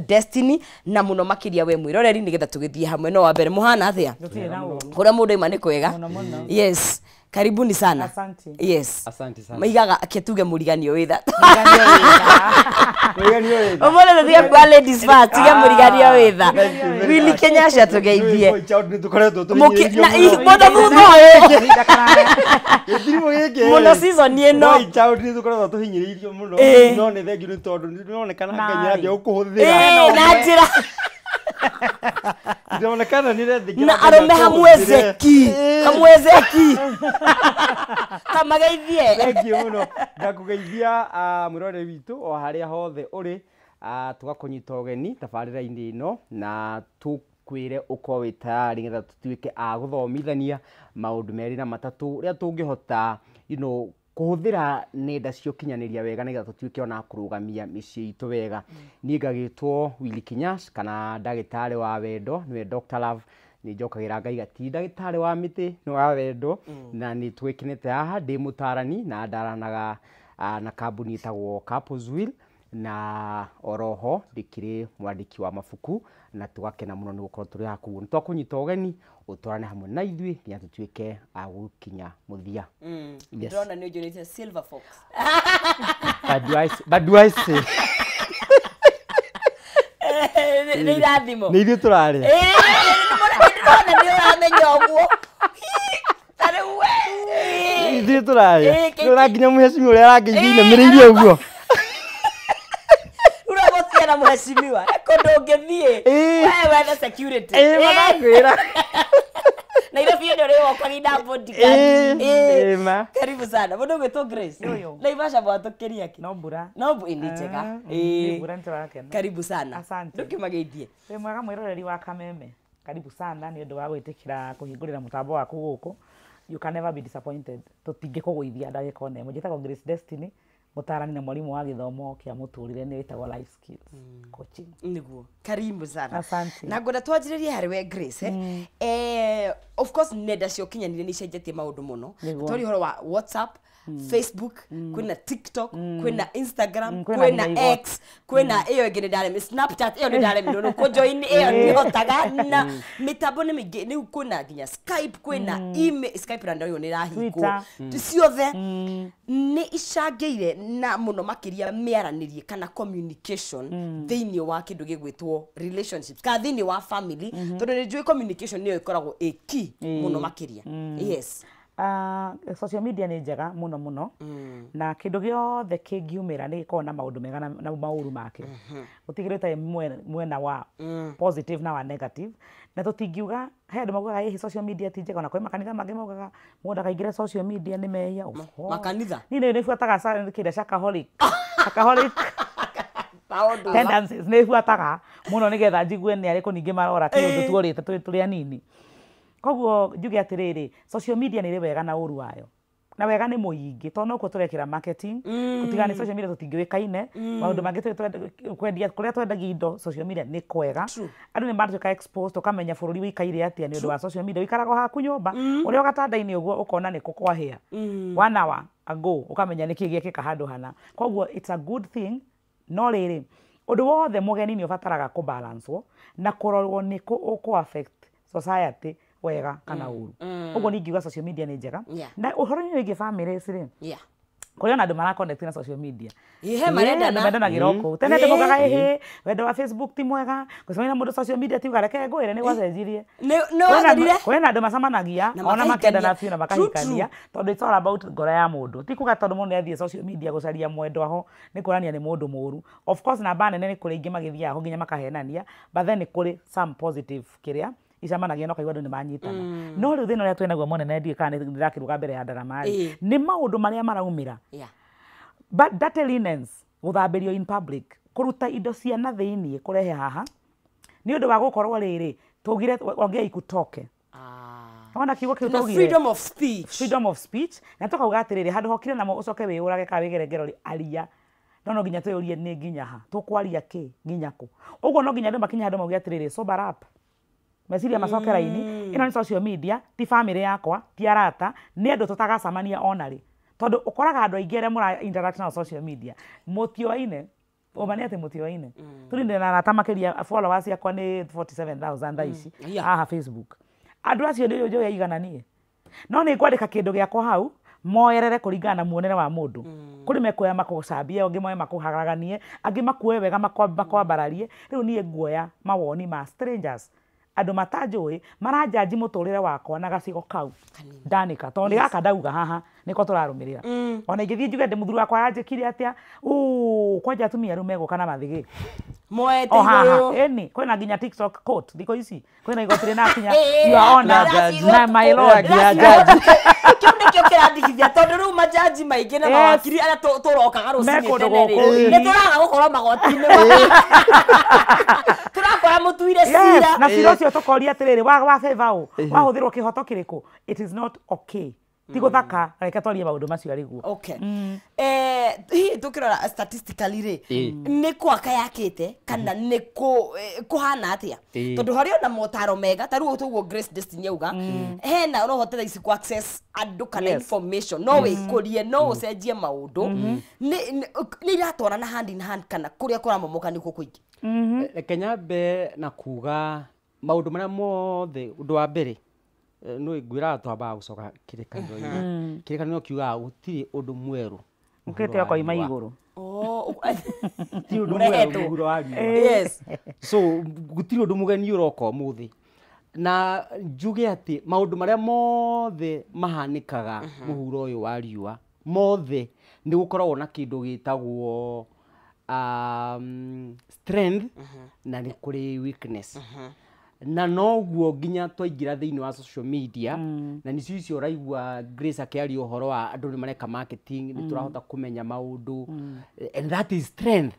Destiny na muno makiria we mwiroreri nigetha tugithie hamwe no wa mbere muhana athia kuria mundu ima ni kwega yes karibuni sana asante yes asante sana maigaga aketuge muriganio witha muriganio witha omole thia kwa ladies first tige muriganio witha Willy Kenyasha tugeithie na modo muno season ino child ni tukoretwo tuhinyiriirio muno no ne thengi ni tondu nionekana Kenya ndio ukuhuthira na njira nionekana ni rethi na arome hamwezeki kama geithie thank you muno ndakugeithia mwirore witu o haria hothe uri tugakunyita ugeni tabarira-ini ino na tukwire uko witari ngetha tutuike a guthomithania maundu meri na matatu ria tungihota kuhuthira nenda cio kinyaniria wega nigetha tutuike ona kurugamia micii itu wega ni ngagitwo Willy Kinyash kana ndagitari wa wendo niwe Dr. Love ni njokagira ngai gati ndagitari wa miti ni wa wendo na ni twikinete haha ndi mutarani na ndaranaga na kambuni itagwo Couples na oroho ndikire mwandiki wa mafuku na tugakena muno ni gukorwo turi hakuo nitwakunyita ugeni utwarane hamwe na ithui nginya tutuike agukinya muthia ndona ni unjunite Silver Fox Badwise ni irathimo ni ithui turari ndona ni uramenya uguo tare we ithui turari uraginya muheshimiwa uria arangeithia miriirie uguo na mheshimiwa kondo ngethie wewe na security manakwira na ile video leo kwa gida bodyguard ma karibu sana mundu gwetwo Grace na Ivasha bwatukiria ki no mbura inicheka mbura ntiwake karibu sana asante ndukimageithie we mwega mwiroreri wa Kameme karibu sana ni undu wa gwitikira kuhingurira mutambo waku guku you can never be disappointed tutingikuguithia ndagika one mujitako Grace Destiny mutarani na mwalimu wa githomo kia muturire ni witagwo life skills coaching niguo karibu sana asante na ngoda twanjiririe hari we Grace of course nenda cio kinyanire ni cenjetie maundu muno tori horo wa WhatsApp Facebook kwina TikTok kwina Instagram kwina X kwina iyo ingine ndare Snapchat iyo ndare no ko join iyo ni hotaga na mitambo ni mingi ni kwina nginya Skype kwina email Skype rando yo ni rahiko ciothe ni icangeire na muno makiria miaranirie kana communication thiini wa kindu gigwitwo relationships ka thiini wa family tondu ni njui communication niyo ikoragwo key muno makiria yes social media ni njega muno na kindu giothe kingiumira ni gikorwo na maundu mega na mauru make utigirite mwena wa positive na wa negative na tutingiuga he andu maugaga hi social media ti njega na kwi makanitha mangi maugaga mundu akaingira social media ni meya makanitha ni fuataga kida shakaholic tendencies ni fuataga muno nigetha njigue ni ari kuningi marora kindu tuorite turi anini koguo njuge atiriri social media ni wega na uru wayo na wega ni muingi tono ko turekira marketing kutigani social media tutingwikaine maundu mangi kwendia kuria twendagia indo social media ni kwega andu ni mbandu ka exposed ukamenya bururi wikaire atia ni undu wa social media wikarago haku nyumba uria gatanda-ini uguo ukona ni kukwahia 1 hour ago ukamenya ni kigiekika handu hana koguo it's a good thing no riri undu wothe mugeni ni ubataraga ku balance na kurorwo ni ku affect society wega kana uru uguo ningiuga social media ni njega na uhoro ni wigi family siri kuri ona andu mara connect na social media he marenda na giroko tene ndemugaga he wendo wa Facebook ti mwega kusemana mundu social media ti ugareke ngwire ni gwacenjirie kwena andu macamanagia ona makenda na fiu na makahikania tondu it's all about ngoro ya mundu ti kuga tondu mundu athie social media gucaria mwendo aho ni kurania ni mundu muru of course na bane ni kuri ingi magithia aho nginya makahenania but then ni kuri some positive kiria icamanagia no kaigwa andu ni manyitana no riu thina ria twenaguo monene ndie kana ndirakiruga mbere ya ndaramari ni maundu maria maraumira but dirty linens guthambirio in public kuruta indo cia na thiini kurehe haha ni undu wa gukorwo riri tugire ongea ikutoke ona kiugo kiu tugire freedom of speech na tukauga atiriri handu hokire namo ucoke wiurage ka wigerengero aria no nginya tuyurie ni nginya ha tukwaria ki nginya ku uguo no nginya andu makinya handu mauge atiriri sober up meciria macokera-ini ino ni social media ti family yakwa ti arata ni andu tutagacamania onari tondu ukoraga andu aingi aria mura interact na social media mutioine Omani ati mutio-ini. Turi ndina natamakiria followers yakwa ni 47,000 thaici haha Facebook. Andu acio ndio njo yaigananie. No ni kwandika kindu giakwa hau moerere kuringana na muonere wa mundu. Kuri mekoya makocambia ongi moye makuharaganie, angi makuwe wega makwambararie. Riu nie nguoya mawoni ma strangers. Andu matanjui marajaji muturire wakwa na gacigo kau ndanika tondu gaka ndauga haha niko turarumirira ona ingithie njuge ndi muthuri wakwa yanjikire atia kwanja atumia riu meguka na mathigi moete iguru eni kwina nginya TikTok court thiko ici kwina igotire na kinya you are na my lord kio kirandithia tondu riu majaji maingi na mawakiri ara turokaga rucini tene ni turaga gukorwo magoti-ini turakora mutuire cira na cira ucio tukoria atiriri wa favor wahuthirwo kihoto kiriku it is not okay tigo thaka reke twarie maundu macio ariguo okay hi tukirora statistically ri ni kwaka yakite kana ni kuhana atia tondu hari ona motaro mega taru tuguo Grace Destiny auga hena no hotela isi ku access andu kana information no wikurie no ucenjie maundu ni iratwarana hand in hand kana kuria kuramomoka niko kuingi Kenya be na kuga maundu maria mothe undu wa mbere no igwira twamba gucoka kirikaniro kiuga gutiri undu mweru ukete kwa ima iguru ti undu mweru muguro wari yes so gutiri undu mugeni uroko muthi na njuge ati maundu maria mothe mahanikaga muhuro uyu wa riua mothe ni gukoragwo na kindu gitagwo strength na ni kuri weakness na noguo nginya twaingira thiini wa social media na nicio icio raigua Grace akiari uhoro wa andu ni mareka marketing ni turahota kumenya maundu and that is strength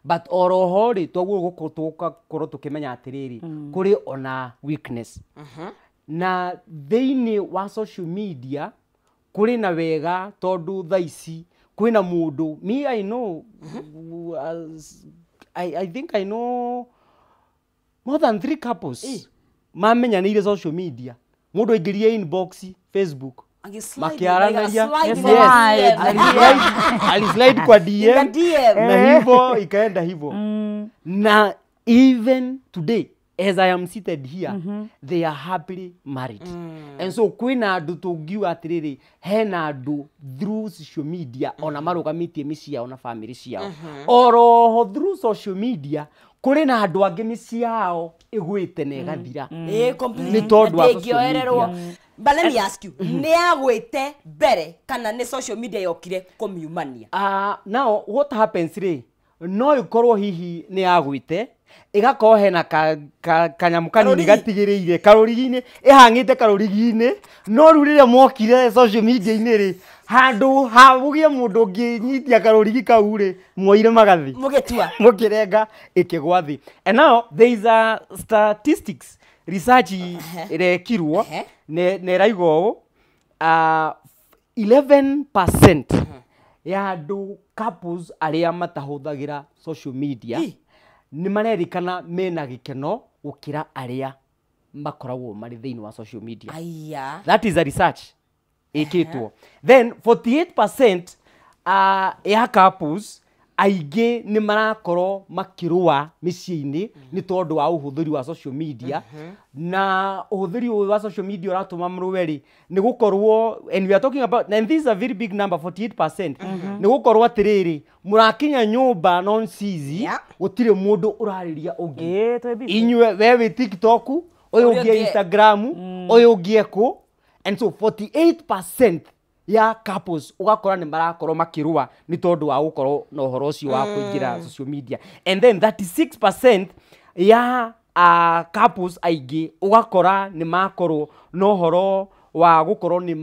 but oroho ri twaguo gukorwo tukimenya atiriri kuri ona weakness na thiini wa social media kuri na wega tondu thaici kwina mundu me I know I think I know more than 3 couples mamenyanire social media mundu aingirie inbox Facebook makiaranaria slide kwa DM na hivyo ikaenda hivyo na even today as I am seated here they are happily married and so kwina andu tungiwa atiriri hena andu through social media ona marugamitie miciao ona family ciao oroho through social media kuri na andu angi miciao igwite na igathira ni tondu wa ngioererwo but let me ask you ni agwite mbere kana ni social media yokire kumiumania now what happens ri no ikorwo hihi ni agwite igakorwo hena kanyamu kanini gatigiriire karurigi-ini ihangite karurigi-ini no ruriria mokire social media-ini ri handu habugie mundu nginyitia karurigi kau ri moire magathi mugetua mukirenga ikigwa thi and now there is a statistics research irekirwo ne raigo 11% ya andu couples aria matahuthagira social media ni marerikana mena gikeno gukira aria makoragwo mari thiini wa social media that is a research ikitwo then 48% ya couples aige ni marakorwo makirua micii-ini ni tondu wa uhuthiri wa social media na uhuthiri wa social media uratuma mruweri ni gukorwo and we are talking about and this is a very big number 48% ni gukorwo atiriri murakinya nyumba non sizi gutire mundu urariria ungi inywe wewe TikTok uyu ungi Instagram uyu ungi eko and so 48% ya couples ugakora ni marakorwo makirua ni tondu wa gukorwo na uhoro ucio wa kuingira social media and then 36% ya couples aigi ugakora ni makorwo na uhoro wa gukorwo ni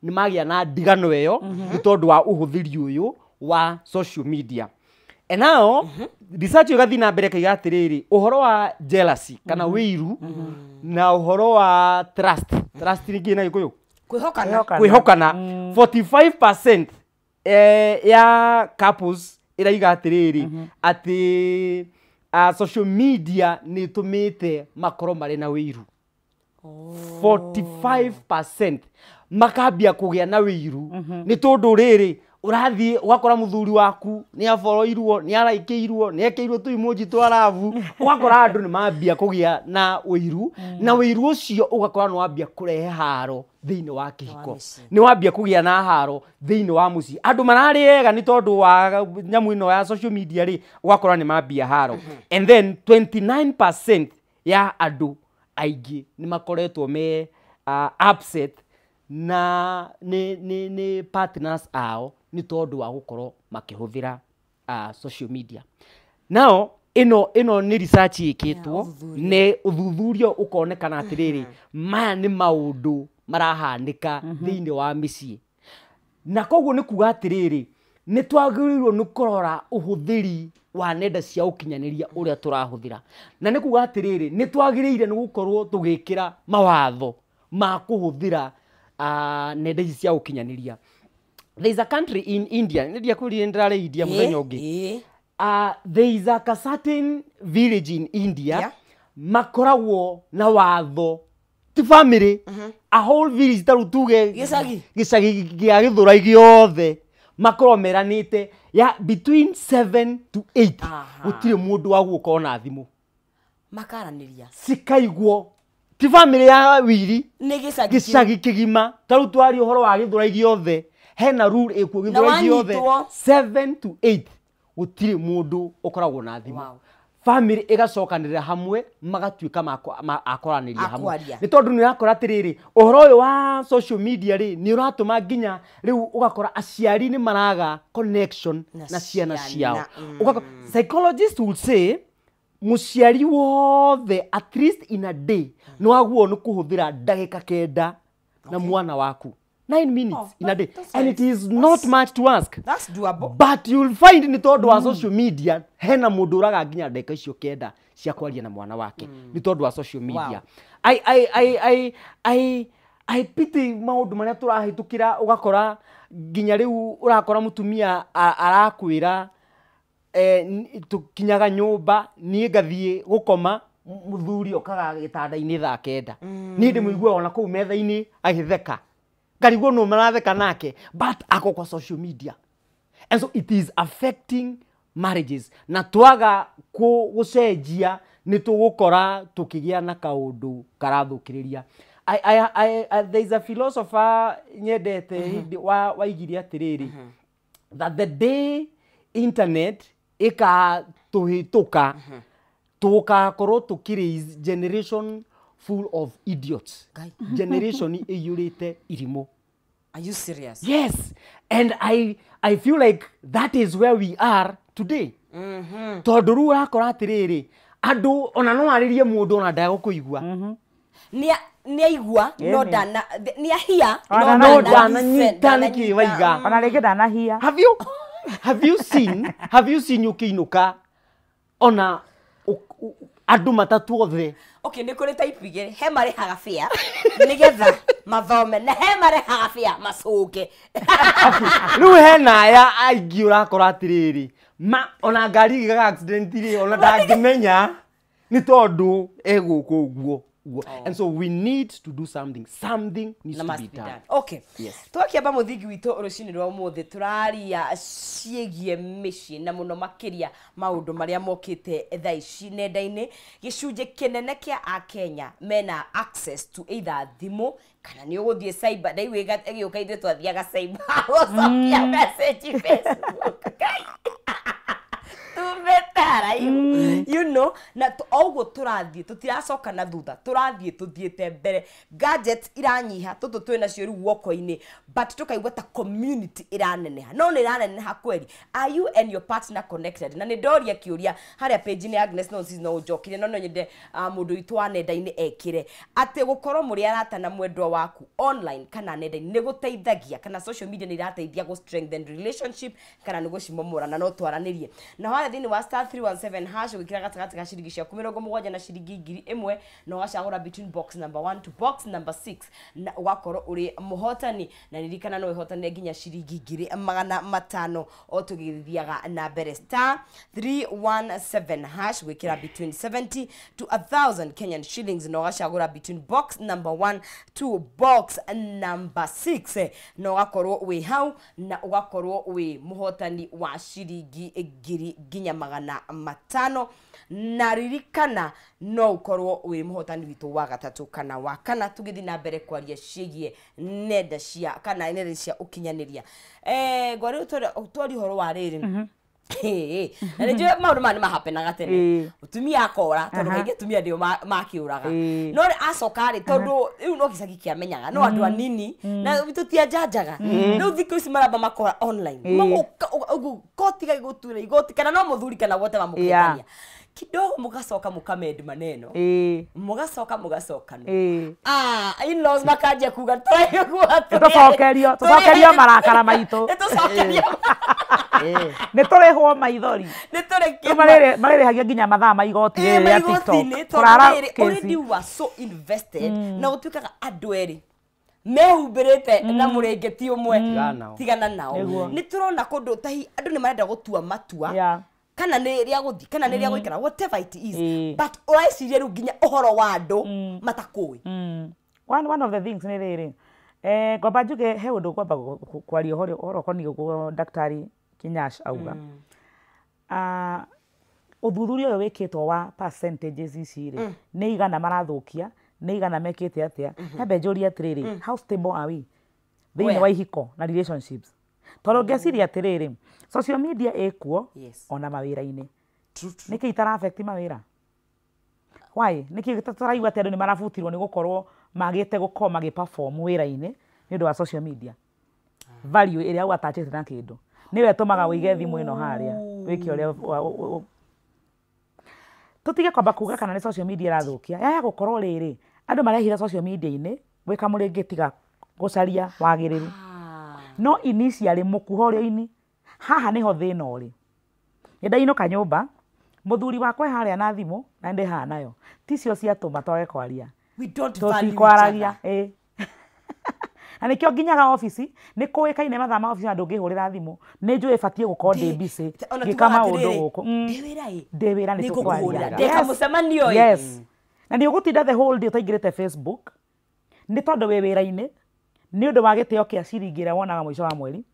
magia na ndigano eyo ni tondu wa uhuthiri uyu wa social media and now research igathi na mbere kaiga atiriri uhoro wa jealousy kana wiru na uhoro wa trust ni gina ikuyu kwihokana 45% ya couples iraiga atiriri ati social media ni tumite makoro mari na wiru 45% makambia kugia na wiru ni tondu riri urathie ugakora muthuri waku ni aforoirwo ni araikiirwo ni ekeirwo tu emoji twaravu ugakora andu ni mambia kugia na wiru na wiru ucio ugakora no wambia kurehe haro thiini wa kihiko ni wambia kugia na haro thiini wa muci andu marari ega ni tondu wa nyamu ino ya social media ri ugakora ni mambia haro and then 29% ya andu aigi ni makoretwo me upset na ni partners ao ni tondu wa gukorwo makihuthira social media. Now ino ni research ikitwo ni uthuthurio ukonekana atiriri maya ni maundu marahanika thiini wa micii na koguo ni kuga atiriri ni twagirirwo ni kurora uhuthiri wa nenda cia ukinyaniria uria turahuthira na ni kuga atiriri ni twagiriire ni gukorwo tugikira mawatho ma kuhuthira nenda cia ukinyaniria. There is a country in India, ndia kuri ndirare India muthenya ungi. There is a certain village in India makoragwo na watho ti family a whole village tarutuge gicagi gia Githurai giothe makorwo meranite ya between 7 to 8 gutire mundu wa guka ona thimu makaraniria sikaigwo ti family ya wiri ni gicagi kigima tarutwari uhoro wa Githurai giothe hena rule ekuo Githurai giothe 7 to 8 gutire mundu ukoragwo na thimu. Family igacokanirira hamwe magatuika akoraniria hamwe ni tondu ni rakora atiriri uhoro uyu wa social media ri ni uratuma nginya riu ugakora aciari ni maraga connection na ciana ciao. Psychologists will say muciari wothe at least in a day no agwo ni kuhuthira ndagika kenda na mwana waku 9 minutes in a day and it is not much to ask. That's doable. But you'll find ni tondu wa social media hena mundu uraga nginya ndeka icio kenda cia kwaria na mwana wake ni tondu wa social media. I pity maundu maria turahitukira ugakora nginya riu urakora mutumia arakwira tukinyaga nyumba ni ngathie gukoma muthuri okaga gitanda-ini thaa kenda ni ndi muigua ona kuu metha-ini agitheka ngarigwo no maratheka nake but ako kwa social media and so it is affecting marriages na twaga gucenjia ni tugukora tukigia na kaundu karathukiriria. There is a philosopher nyendete waigiria atiriri that the day internet ikatuhituka tugakorwo tukiri generation full of idiots. Generation iyurite irimo. Are you serious? Yes. And I feel like that is where we are today. Tondu ru urakora atiriri andu ona no aririe mundu ona ndago kuigua ni aigua no dana ni ahia no dana nyitana ki waiga ona rege dana hia. Have you seen ukiinuka ona andu matatu othe? Okay, ni kuri type igiri he mari hagafia nigetha mathome na he mari hagafia macuke riu hena ya aingi urakora atiriri ona ngari giga accident ri ona ndangimenya ni tondu eguko uguo. And so we need to do something needs to be done. Okay, yes. Twakiamba muthingi witu rucini rwa muthi turaria ciegie micii na muno makiria maundu maria mokite thaa ici nenda-ini gicunje kinene kia a Kenya mena access to either thimu kana ni uguthie cyber dai wiga egioka ithe twathiaga cyber gocokia message Facebook tumetara you know na oguo turathie tutiracoka na thutha turathie tuthiete mbere gadgets iranyiha tutu twina cio riu woko-ini but tukaigua ta community iraneneha no ni iraneneha kweli. Are you and your partner connected? Na ni ndoria kiuria haria page ni Agnes no sis no ujokire no nyende mundu itwa nenda-ini ekire ati gukorwo muri arata na mwendwa waku online kana nenda-ini ni guteithagia kana social media ni irateithia go strengthen relationship kana ni gucimomora na no twaranirie na thini wa star *317# wikira gatagati ga ciringi cia 17 na ciringi 1000 na wacagura between box number 1 to box number 6 na ugakorwo uri muhotani na ririkana no ihotanire nginya ciringi 500 o tugithiaga na mbere *317# wikira between 70 to 1000 Kenyan shillings na wacagura between box number 1 to box number 6 na ugakorwo wi hau na ugakorwo wi muhotani wa ciringi ginya 500 na ririkana no ukorwo wi muhotani witu wa gatatu kana wa kana tugithi na mbere kwaria cigie nenda cia kana nenda cia ukinyaniria gwari utori horo wa riri na nje maundu mani mahapenaga tene utumia akora tondu kaige tumia ndio makiuraga no acoka ri tondu riu no gicagi kiamenyaga no andu anini na bitutia jajaga no thikũ ici maramba makora online mago kotiga gutura igoti kana no muthuri kana wote bamukitania kidogo mugacoka mukamed maneno mugacoka in-laws makaje kuga tucokerio marakara maitu nä tå rä hwo maithori marä hagia nginya mathaa ma igoti rä TikTok already were so invested na gå tuä kaga andå erä mehumbä te na må rä ngeti å mwe tigana nao nä tå rona kå ndå tahi andå nä marenda gå tua matua kana nä rä a gå thi kana nä rä a gå ikara whatever it is but åraiciria rä u nginya å horo wa andå matakå one of the things nä rä rä ngomba njuge he å ndå ngomba kwaria å horo koniä guo Daktari Kinyash auga uthuthuria uyu wikitwo wa percentages ici ri ni igana marathukia ni igana mekite atia hambe njuria atiriri how stable are we thiini wa ihiko na relationships toro ngeciria atiriri social media ekuo ona mawira-ini niki itara affect mawira why niki tutaraigua ati andu ni marabutirwo ni gukorwo magite gukoma magi perform wira-ini ni undu wa social media value iria au attached na kindu niwe tumaga wige thimu ino haria wiki uria tutige kwamba kuga kana ni social media irathukia ya gukorwo riri andu marehira social media-ini gwika muringitiga gucaria wagiriru no initially mukuhorio-ini haha niho thina uri ndainoka nyumba muthuri wakwa haria na thimu na ndi haha nayo ticio ciatuma twage kwaria we don't value kwaragia na nikio nginyaga office ni kuikaine mathaa ma office andu ngihurira thimu ni njui batie gukorwo ndi busy ngikama undu guku ndi wira ni tukwaria ndeka mucemanio yes na ni ugutinda the whole day utaingirite Facebook ni tondu we wira-ini ni undu wa gitio kia ciringira wonaga mwisho wa mweri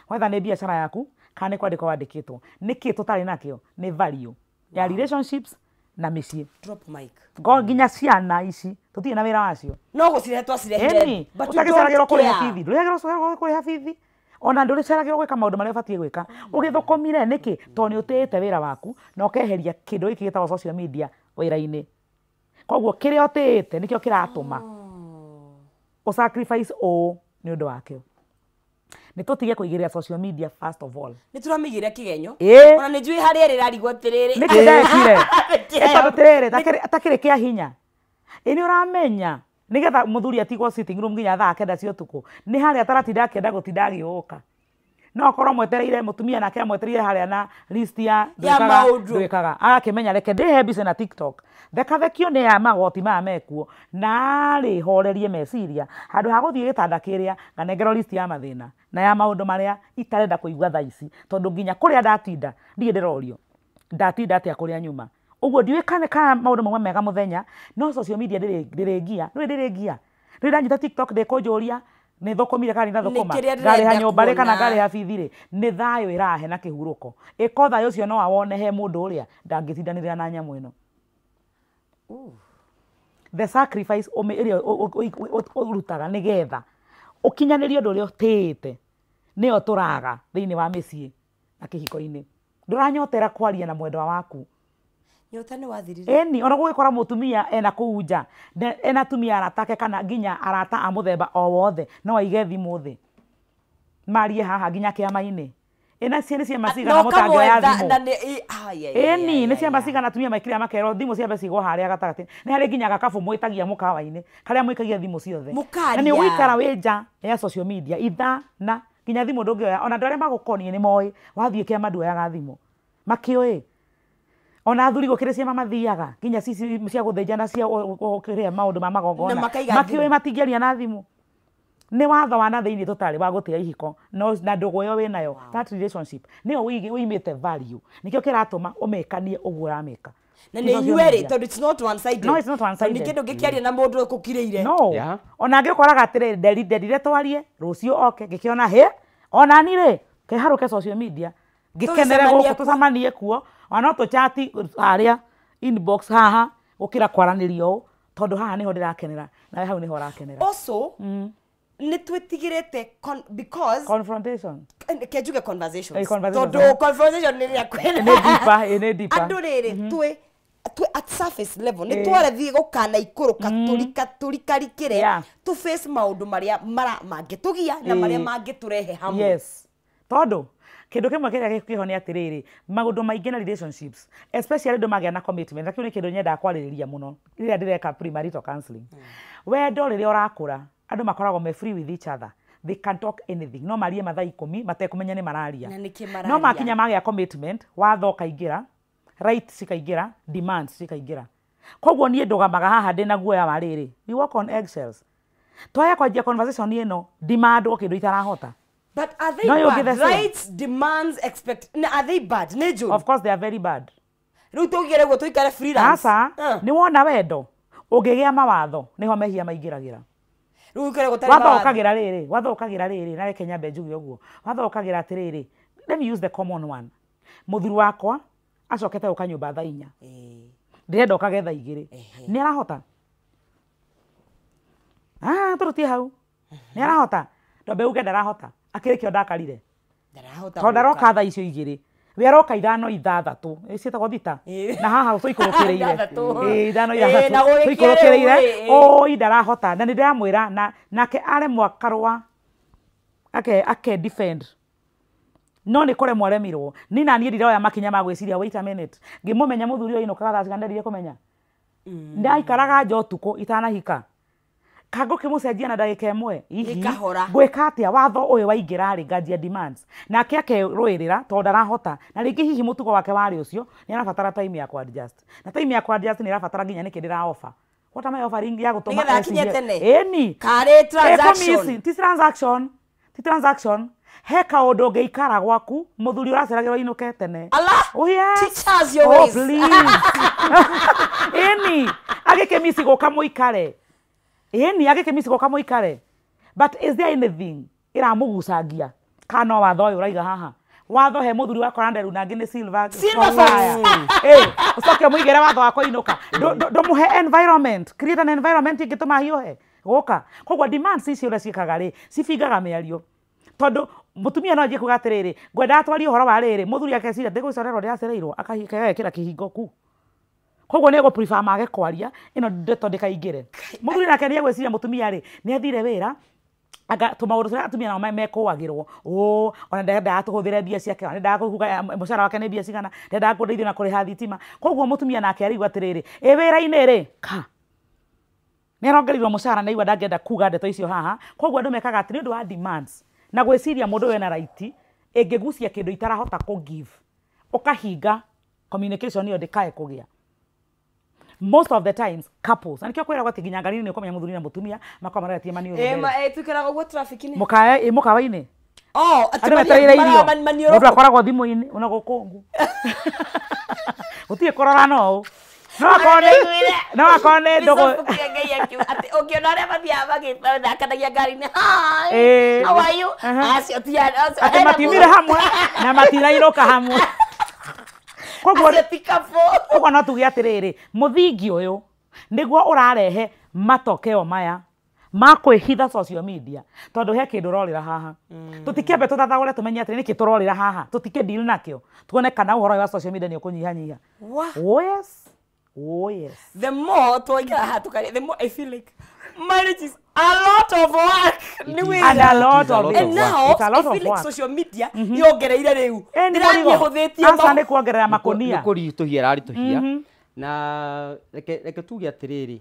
whether ni biashara yaku kana ni kwandikwo wandikitwo niki tutari nakio ni value ya relationships na micii drop mic go nginya ciana ici tutie na wira wacio no gucire twacirehire but utagiceragirwo kuriha bithi ndurigirwo kuriha bithi ona nduriceragirwo gwika maundu maria ubatie gwika ugithukumire niki to ni utiite wira waku na ukeheria kindu giki gitagwo social media wira-ini koguo kiria utiite nikio kiratuma sacrifice ni undu wakio ni tutige kuigirira social media first of all ni turamigiria kigenyo ona ni njui haria rirarigwo tiriri ni kidekire eto tiriri takire kia hinya ni uramenya nigetha muthuri atigwo sitting room nginya thaa kenda cia utuku ni haria taratinda akenda gutinda agiuka no korwo mwetereire mutumia nake amwetereire haria na list ya ndwikaga agakimenya reke ndihe mbica na TikTok thekio ni ya magoti maya mekuo na horerie meciria handu ha guthie gitanda kiria nganengerwo list ya mathina na ya maundu maria itarenda kuigua thaa ici tondu nginya kuria ndatinda ndie ndirorio ndatinda atia kuria nyuma uguo ndiwikane kana maundu mamwe mega muthenya no social media ndirengia ndanyita TikTok ndikunjuria ni thukumire kana ni thukuma ngari ha nyumba kana ngari ha bithire ni thayo irahe na kihuruko iko thayo cio no awone he mundu uria ndangitindanirira na nyamu ino the sacrifice iria urutaga nigetha ukinyanirio ndu uria utite nio turaga thiini wa micii na kihiko-ini nduranyotera kwaria na mwendwa waku nyota ni wathirire eni ona gugikora mutumia ena kuunja ena tumia aratake kana nginya arata a muthemba o wothe no aige thimu thi marie haha nginya kiama-ini ena cieni cia maciga na mutange ya thimu eni ni cia maciga na tumia maikira makero thimu cia becigwo haria gatagati ni hari nginya gakabu mwitagia mukawa-ini karia mwikagia thimu ciothe na ni gwikara winja ya social media itha na nginya thimu ndungioya ona ndare magukonie ni moi wathie kiama nduoyaga thimu makioi ona athuri gukire cia mamathiaga kinya cici cia guthenjana cia gukiria maundu ma magongona makiwe matingĩaria na thimu nĩ watho wa na thĩinĩ tũtarĩ wa gũtiga ihiko no na ndũgũ ĩyo wĩnayo that relationship nĩyo wĩimĩte value nĩkĩo kĩratũma ũmekanie ũguo ũrameka na nĩ inyuerĩ tondũ it's not one sided no it's not one sided nĩ kĩndũ gĩkĩaria na mũndũ ũkũkirĩire no ona angĩkoraga atĩrĩ nderire twarie rũciũ oke ngĩkĩona he ona nĩ keharũke social media ngĩkenere gũkũ tũcemanie kuo ona tũchati harĩa inbox haha gũkĩra kwaranĩrio tondũ haha nĩho ndĩrakenera nawe hau nĩho ũrakenera also nĩ twĩtigĩrĩte because confrontation kenjuge conversations tondũ conversation nĩ rĩa kwenda nĩ deeper andũ rĩrĩ twĩ at surface level nĩ twarethi gũkana ikũrũka tũrikarikĩre tu face maũndũ marĩa mangĩtũgia na marĩa mangĩtũrehe hamwe yes tondũ kĩndũ kĩmwe kĩrĩa kĩho nĩ atĩrĩrĩ maũndũ maingĩ na relationships especially andũ magĩa na commitment na kĩu nĩ kĩndũ nyendaga kwarĩrĩria mũno rĩrĩa ndĩreka premarital counseling wendo rĩrĩa ũrakũra andũ makoragwo me free with each other they can talk anything no marie mathaa 10 matekũmenya nĩ mararia no makinya magĩa commitment watho kaingĩra right cikaingĩra demands cikaingĩra koguo niĩ ndũgamaga haha ndĩna guoya wa rĩrĩ we work on eggshells twaya kwanjia conversation ĩno demand o kĩndũ itarahota. But are they bad? Rights, demands, are they bad? Nejo. Of course they are very bad. Ruto gere go to ikare freelance. Asa, ni wona wendo. Ũngĩgĩa mawatho niho mehia maingĩragĩra. Rĩu ikare go tari mawatho. Watho ũkagĩra rĩrĩ, na reke nyambe njuge ũguo. Watho ũkagĩra atĩrĩrĩ. Let me use the common one. Mũthuri wakwa acokete ũka nyũmba thaa 4. Ndĩrenda ũkage thaa 2. Nĩ arahota? Tũrutie hau. Nĩ arahota? Ndombe uge ndarahota. Akĩrĩkio ndakarire. Ndarahota. Tondũ aroka thaa icio 2. We aroka 5:6. Ciĩtagwo thita. Na haha tũikũrũkĩrĩire. 5:6. Tũikũrũkĩrĩire. Oi ndarahota. Na nĩ ndĩramwĩra nake aremwo akarũa. Ake defend. No nĩ kũremwo aremirwo. Ni na niĩ ndirĩoya makinya ma gwĩciria wait a minute. Ngĩmũmenya mũthuri ũyũ inokaga thaa cigana ndarire kũmenya. Ndaikaraga nja ũtukũ itanahika. Kango kĩmũcenjia na ndagĩka ĩmwe gwĩka atĩa watho ũyũ waingĩra rĩ nganjia demands nake akerũĩrĩra tondũ ndarahota na rĩngĩ hihi mũtugo wake warĩ ũcio nĩ arabatara time ya adjust na time ya adjust nĩ arabatara nginya nĩ kĩndĩra offer what am I offering ya gũtũma eni kare transaction ti transaction he kaũndũ ũngĩikara gwaku mũthuri ũraceragĩrwo inũke tene teach us your ways eni agĩkĩmisi gũka mũikare Eni agĩkĩmisi gũka mũikare. But is there anything ĩramũgucangia? Kana watho ũyũ ũraiga haha. Watho he mũthuri wa Koranderu na angĩ nĩ Silver. Ũcoke mũigĩre watho wa kũinũka. Ndũmũhe environment. Create an environment ĩngĩtũma hiũhe. Gũka. Koguo demands ici ũrĩa ciĩkaga rĩ, cibingaga mĩario. Tondũ mũtumia no anjie kuga atĩrĩrĩ, ngwenda atwarie ũhoro wa rĩrĩ, mũthuri akeciria ndĩgũcorerwo ndĩracereirwo, akahikagĩra kĩhingo kuu. Koguo nĩ prefer mage kwaria ino ndeto ndikaingire mũthuri nake nĩ egwĩciria mũtumia rĩ nĩ athire wĩra aga tũmaũndũ tũrĩa atumia nao mekũagĩrwo ona ndendaga tũhũthĩre mbia ciake ona ndendaga kũhuga mũcara wake nĩ mbia cigana ndendaga kũndeithia na kũrĩha thitima koguo mũtumia nake arigwa atĩrĩrĩ wĩra-inĩ rĩ nĩ arongerirwo mũcara na igua ndangĩenda kuga ndeto icio haha koguo andũ mekaga atĩ nĩ ũndũ wa demands na gwĩciria mũndũ wena right ĩngĩgucia kĩndũ itarahota kũgive ũkahinga communication ĩyo ndĩkae kũgĩa. Most of the times couples and kĩo kwĩragwo atĩ nginya ngari nĩ ũkomenya mũthuri na mũtumia makwa maratia mani ũrĩa twĩkĩraga ũguo traffic-inĩ mũkawa-inĩ atĩmetereire irio mũndũ akoragwo thimũ-inĩ ona gũkũngu gũtirĩ kũrora no no akone ndũgũ ũkĩona arĩa mathiaga magĩthakanagia ngari-inĩ how are you acio atĩ matiumire hamwe na matirainũka hamwe koguo no tuge atĩrĩrĩ mũthingi ũyũ nĩguo ũrarehe matokeo maya ma kwĩhitha social media tondũ he kĩndũ ũrorĩra haha tũtikĩambe tũthathaũre tũmenye atĩ nĩkĩ tũrorĩra haha tũtikĩdeal nakĩo tuone kana ũhoro wa social media nĩ ũkũnyihanyiha. Yes. The more twaingĩra haha tũkaria the more I feel like marriage is a lot of work. And a lot of and now I feel like social media yongereire rĩu ndĩramĩhũthĩtie asa nĩ kuongerera makonia nĩ kũritũhia raritũhia na reke tuge atĩrĩrĩ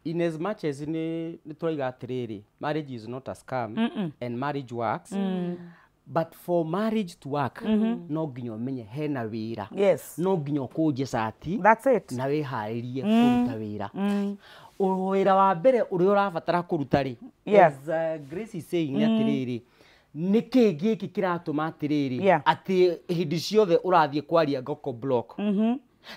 in as much as nĩ tũraiga atĩrĩrĩ marriage is not a scam and marriage works but for marriage to work no nginya umenye hena wira no nginya kuje sati that's it na wiharirie kuruta wira wira wa mbere uri urabatara kuruta ri yes Grace is saying atiriri niki giki kiratuma atiriri ati hindi ciothe urathie kwaria ngoko block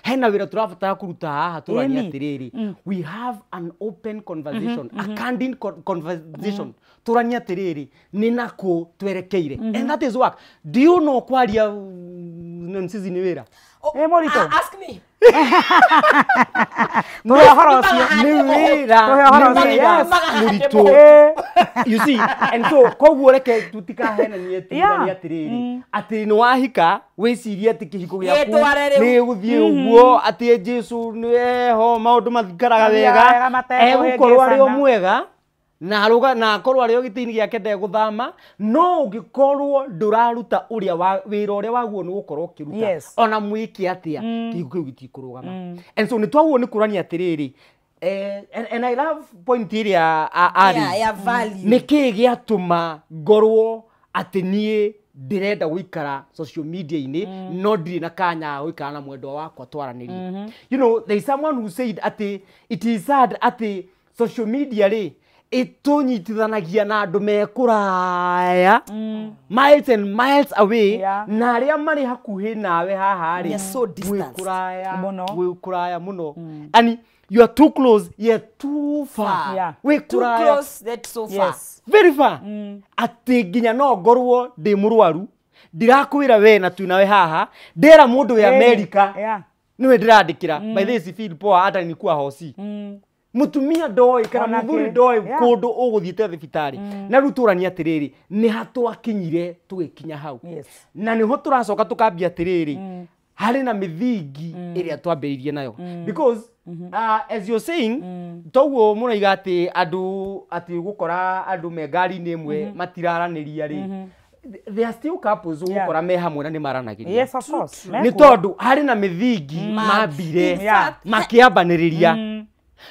hena wira turabatara kuruta haha turania atiriri we have an open conversation a candid conversation turania atiriri ni nako twerekeire and that is work. Do you know kwaria nonsense ni wira Morito ask me no horosia ni wira Morito you see and so koguo reke tutika hena ni etirani atiriri ati ni wahika wiciria ati kihiko giaku ni guthie uguo ati Jesu ni ho maundu mathikaraga wega egukorwo ari o mwega na aruga na akorwo ari o gitini giake ndeguthama no ungikorwo nduraruta uria wira uria waguo ni gukorwo kiruta ona mwiki atia kihiko kiu gitikurugama and so ni twaguo ni kurania atiriri and I love point iria ya value niki giatuma ngorwo ati nie ndirenda guikara social media ini no ndiri na kanya guikara na mwendo wakwa twaranirie you know there is someone who said ati it is sad ati social media ri itunyitithanagia na andu mekuraya miles and miles away na aria mari hakuhi nawe haha ri kuraya muno ani you are too close yet too far we too close that so far very far ati nginya no ngorwo ndi murwaru ndirakwira we na tu nawe haha ndera mundu ya America niwe ndirandikira by this feel poor hata nikuwa hosi mutumia ndoi kana muthuri ndoi kundu uguthiite thibitari na ruturania atiriri ni hatwakinyire tugikinya hau na niho turacoka tukambia atiriri hari na mithingi iria twambiririe nayo because as you're saying toguo muraiga ati andu ati gukora andu me ngari ni imwe matiraraniria ri there are still couples who ukora me hamwe na ni maranagiria yes of course ni tondu hari na mithingi mambire makiambaniriria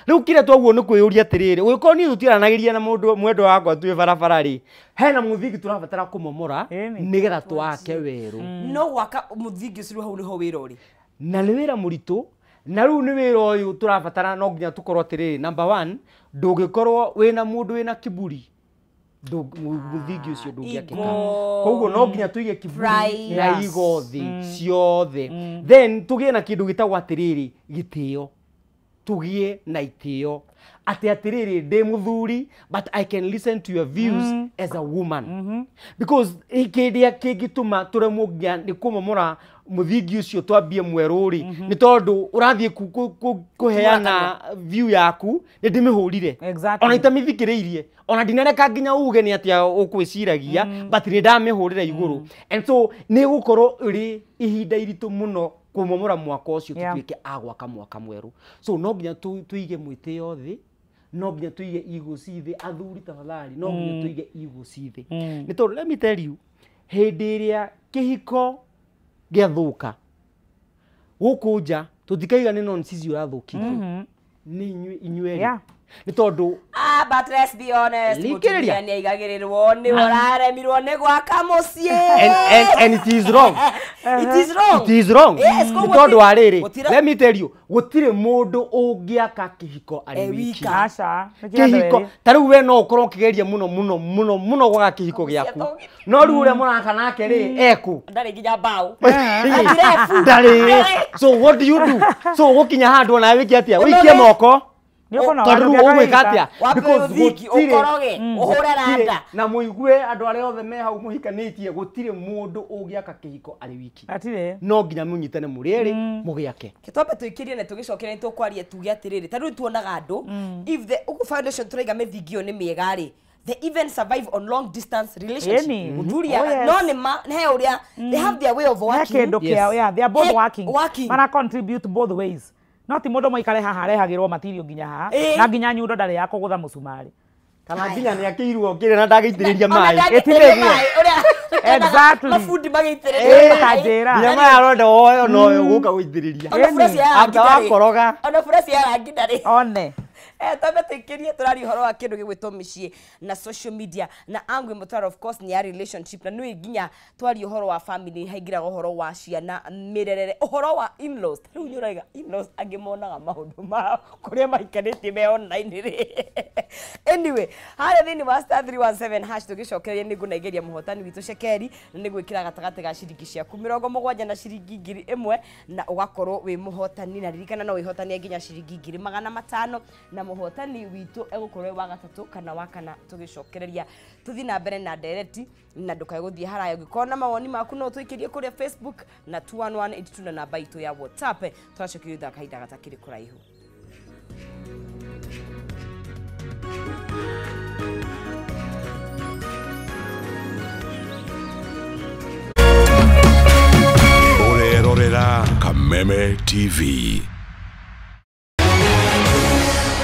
riu kire twaguo ni kwiyuria atiriri uko ni tutiranagiria na mundu mwendo wakwa twi barabara ri hena muthingi turabatara kumomora nigetha twake weru no waka muthingi ucio hau niho wira uri na ni wira muritu na riu ni wira uyu turabatara no nginya tukorwo atiriri number 1 ndugikorwo wina mundu wina kiburi muthingi ucio ndungiakika koguo no nginya tuige kiburi na igothi ciothe then tugie na kindu gitagwo atiriri gitio tugie na itio ati atiriri ndi muthuri but I can listen to your views as a woman because ikindia kingituma turemwo nginya ni kumomora muthingi ucio twambie mweruri ni tondu urathie kuheana view yaku ni ndimihurire ona itamithikiriirie ona ndinareka nginya uge ni atia ukwiciragia but ni ndamihurire iguru and so ni gukorwo iri ihinda iritu muno kumomora mwaka ucio tutuike agwaka mwaka mweru so no nginya tuige mwitio thi no nginya tuige igu cithi athuri tafadhali no nginya tuige igu cithi ni tondu let me tell you hindi iria kihiko giathuka gukunja tutikaiga ni nonsense urathukirie ni inyueri ni tondu but let's be honest mutumia ni aigagirirwo ni uraremirwo ni gwaka mucii and it is wrong it is wrong ni tondu ariri let me tell you gutire mundu ungiaka kihiko ari wiki aca kihiko tariu we no ukorwo kigeria muno gwaka kihiko giaku no riu ure muraka nake ri eku ndari nginya mbao ndari so what do you do so gukinya handu na wiki atia wikie moko tondu ugwika atia because ukoroge uhure randa na muigue andu aria othe me hau muhikanitie gutire mundu ungiaka kihiko ari wiki atire no nginya munyitane murieri mugiake kitombe tuikirie na tugicokera ni tukwaria tuge atiriri tariu tuonaga andu if the foundation turaiga mithingio ni miega ri they even survive on long distance relationship muturia no ni he uria they have their way of working they are both working mana contribute both ways not mundu moikare haha rehagirwo material nginya haha na nginya nyundo ndari ya kugutha musumari kana nginya ni akirwo kire na ndageitiriria mai etirego exactly mafundi magiitiriria kajera nginya mai aronda oyo no guka guitiriria anga wakoroga ona fresh ya rangi ndari one tabetekerie turari horo wa kindu gigwitwo micii na social media na angwe mutwaro of course ni ya relationship na nui ginya twari horo wa family haigira horo wa ciana mirerere horo wa in-laws riu nyuraiga in-laws angimonaga maundu ma kuria maikanite me online ri anyway hara thini wa star 317 hash tugicokeria ni ngunaigeria muhotani witu Shekeri na ni gwikira gatagati ga ciringi ciaku 70 na ciringi 1000 na ugakorwo wi muhotani na ririkana no wihotani nginya ciringi 500 na muhotani witu egukorwo wa gatatu kana wa kana tugicokereria tuthi na mbere na direct na ndukae guthie haraya ngikona mawoni maku no twikirie kuri Facebook na 21182 na namba itu ya WhatsApp twacokirio thaka kaida gatakiri kuraihu Orerorera Kameme TV.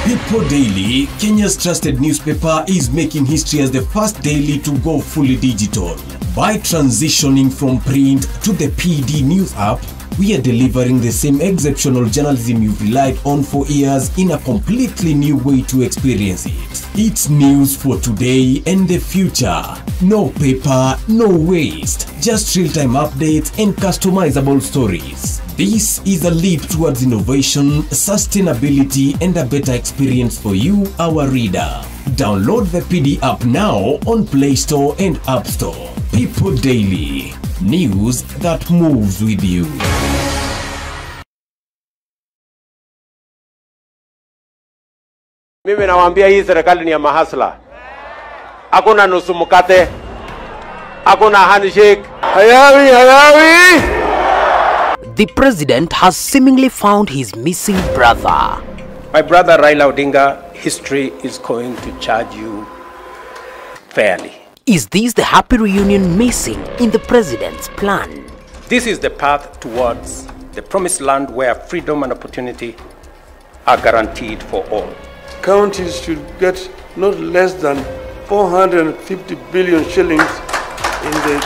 People Daily, Kenya's trusted newspaper, is making history as the first daily to go fully digital. By transitioning from print to the PD News app, we are delivering the same exceptional journalism you've relied on for years in a completely new way to experience it. It's news for today and the future. No paper, no waste. Just real-time updates and customizable stories. This is a leap towards innovation, sustainability, and a better experience for you, our reader. Download the PD app now on Play Store and App Store. People Daily. News that moves with you. Mimi nawaambia hii serikali ni ya mahasla. Hakuna nusu mkate. Hakuna handshake. Hayawi. The president has seemingly found his missing brother. My brother Raila Odinga, history is going to charge you fairly. Is this the happy reunion missing in the president's plan? This is the path towards the promised land where freedom and opportunity are guaranteed for all. Counties should get not less than 450 billion shillings in the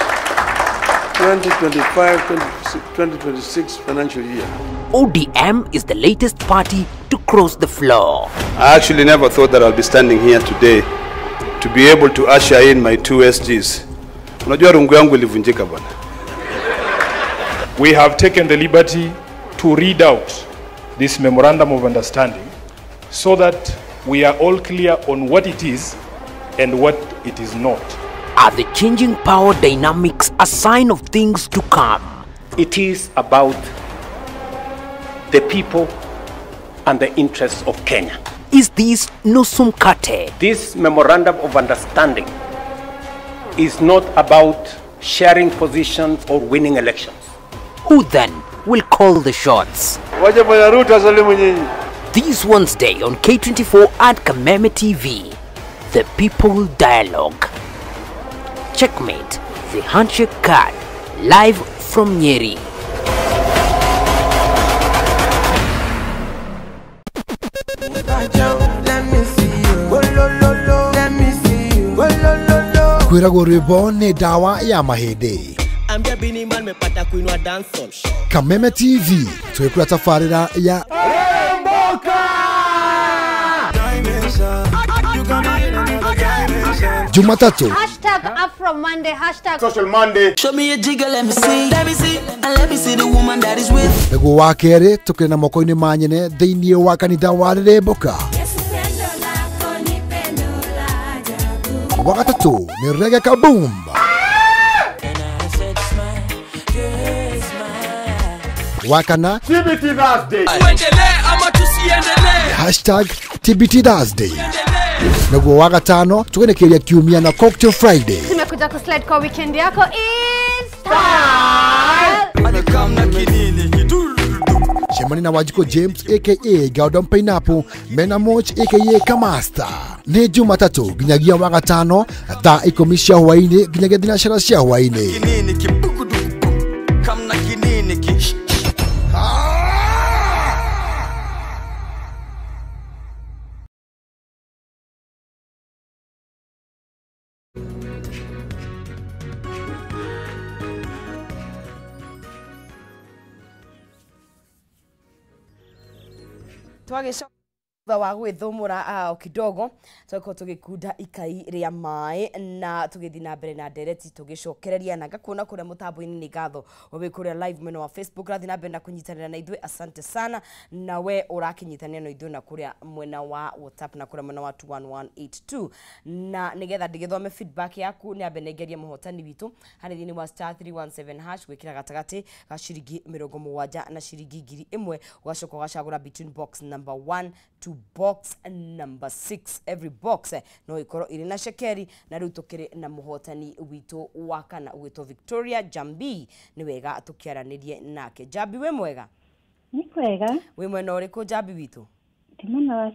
2025-2026 financial year. ODM is the latest party to cross the floor. I actually never thought that I'll be standing here today to be able to usher in my two SGs. Unajua rungu yangu ilivunjika bwana. We have taken the liberty to read out this memorandum of understanding so that we are all clear on what it is and what it is not. Are the changing power dynamics a sign of things to come? It is about the people and the interests of Kenya. Is this nusu mkate? This memorandum of understanding is not about sharing positions or winning elections. Who then will call the shots? This Wednesday on K24 and Kameme TV, the People Dialogue. Checkmate, the handshake card, live from Nyeri. Kwiragwo rwimbo ni dawa ya mahindi. Kameme TV twikura tafarira ya Jumatatu #AfroMonday #Social Monday. Show me a jigger, let me see. Let me see. And let me see the woman that is with. Ego wa kere tukire na moko-ini manyene thiini wa kanitha wa Rirembuka. Wa gatatu ni Reggae Kaboom. Wa kana TBT Thursday. #TBT Thursday. Naguo wa gatano tugenekeria kiumia na Cocktail Friday. Tumekuja kuslide kwa weekend yako Easter. Shemani na Wajiko James aka Gordon Pineapple, Mena Moch aka Kamasta. Ni Jumatatu ginyagia wa gatano thaa 10 cia hwaini ginyagia thinacara cia hwaini. Twagicoka wa gwithumura kidogo twako tugikunda ikai ria mai na tugithi na mbere na ndereti tugicokereria na ngakuna kuria mutambo-ini ni gatho we kuria live mwena wa Facebook rathi na mbere na kunyitanira na ithui asante sana na we urakinyitania na ithui na kuria mwena wa WhatsApp na kuria mwena wa 21182 na nigetha ndigithome feedback yaku ni ambe nengeria muhotani witu hari thini wa *317# gwikira gatagati ga ciringi 70 na ciringi 1000 ugacoka ugacagura between box number 1 to box number 6 every box no ikoro iri na shekeri na riu tukiri na muhotani witu wa kana ugito Victoria Jambi ni wega tukiaranirie nake Jambi we mwega ni kwega we mwena uriku Jambi witu timana wa